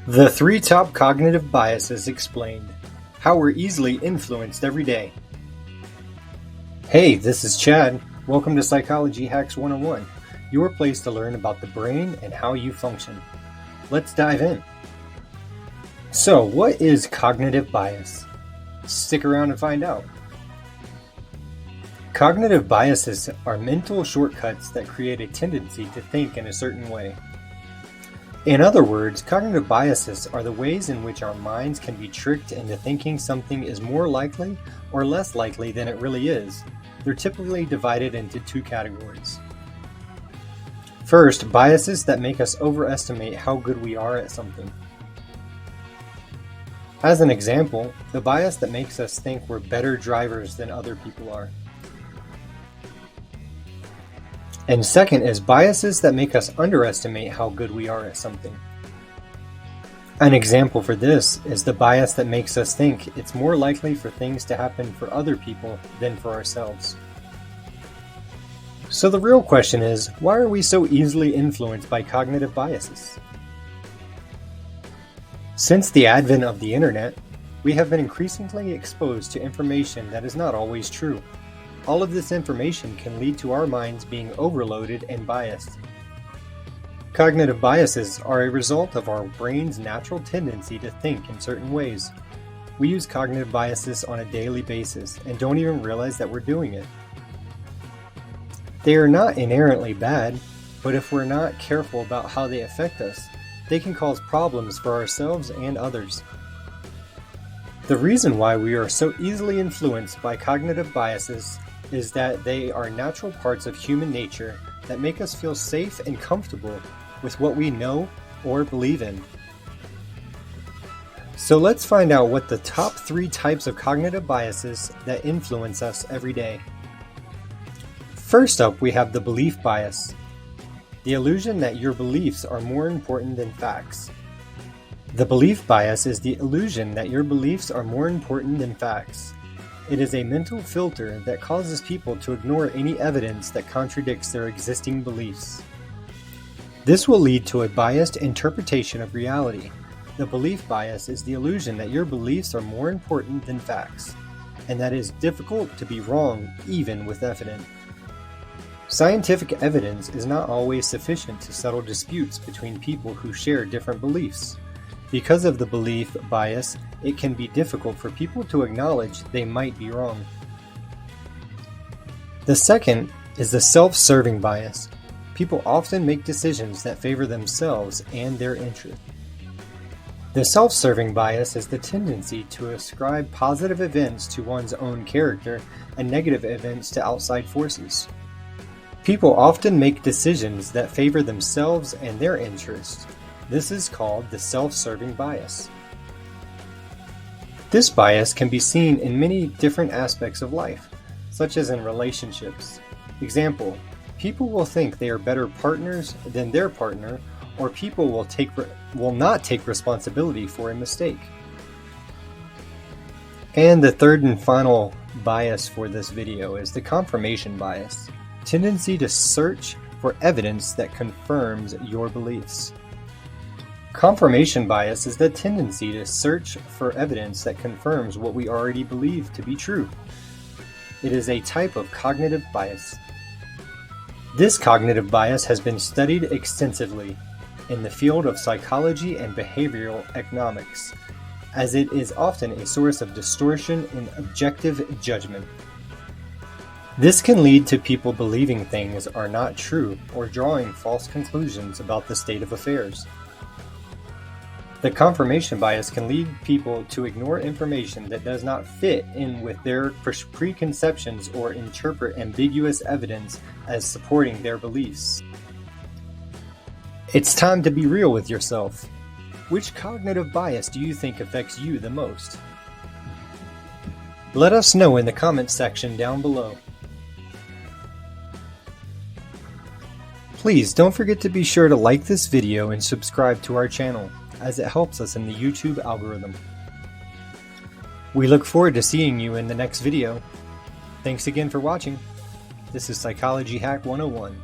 The three top cognitive biases explained. How we're easily influenced every day. Hey, this is Chad. Welcome to Psychology Hacks 101, your place to learn about the brain and how you function. Let's dive in. So, what is cognitive bias? Stick around and find out. Cognitive biases are mental shortcuts that create a tendency to think in a certain way. In other words, cognitive biases are the ways in which our minds can be tricked into thinking something is more likely or less likely than it really is. They're typically divided into two categories. First, biases that make us overestimate how good we are at something. As an example, the bias that makes us think we're better drivers than other people are. And second is biases that make us underestimate how good we are at something. An example for this is the bias that makes us think it's more likely for things to happen for other people than for ourselves. So the real question is, why are we so easily influenced by cognitive biases? Since the advent of the internet, we have been increasingly exposed to information that is not always true. All of this information can lead to our minds being overloaded and biased. Cognitive biases are a result of our brain's natural tendency to think in certain ways. We use cognitive biases on a daily basis and don't even realize that we're doing it. They are not inherently bad, but if we're not careful about how they affect us, they can cause problems for ourselves and others. The reason why we are so easily influenced by cognitive biases is that they are natural parts of human nature that make us feel safe and comfortable with what we know or believe in. So let's find out what the top 3 types of cognitive biases that influence us every day. First up, we have the belief bias, the illusion that your beliefs are more important than facts. The belief bias is the illusion that your beliefs are more important than facts. It is a mental filter that causes people to ignore any evidence that contradicts their existing beliefs. This will lead to a biased interpretation of reality. The belief bias is the illusion that your beliefs are more important than facts, and that it is difficult to be wrong even with evidence. Scientific evidence is not always sufficient to settle disputes between people who share different beliefs. Because of the belief bias, it can be difficult for people to acknowledge they might be wrong. The second is the self-serving bias. People often make decisions that favor themselves and their interests. The self-serving bias is the tendency to ascribe positive events to one's own character and negative events to outside forces. People often make decisions that favor themselves and their interests. This is called the self-serving bias. This bias can be seen in many different aspects of life, such as in relationships. Example, people will think they are better partners than their partner, or people will not take responsibility for a mistake. And the third and final bias for this video is the confirmation bias, tendency to search for evidence that confirms your beliefs. Confirmation bias is the tendency to search for evidence that confirms what we already believe to be true. It is a type of cognitive bias. This cognitive bias has been studied extensively in the field of psychology and behavioral economics, as it is often a source of distortion in objective judgment. This can lead to people believing things are not true or drawing false conclusions about the state of affairs. The confirmation bias can lead people to ignore information that does not fit in with their preconceptions or interpret ambiguous evidence as supporting their beliefs. It's time to be real with yourself. Which cognitive bias do you think affects you the most? Let us know in the comments section down below. Please don't forget to be sure to like this video and subscribe to our channel, as it helps us in the YouTube algorithm. We look forward to seeing you in the next video. Thanks again for watching. This is Psychology Hack 101.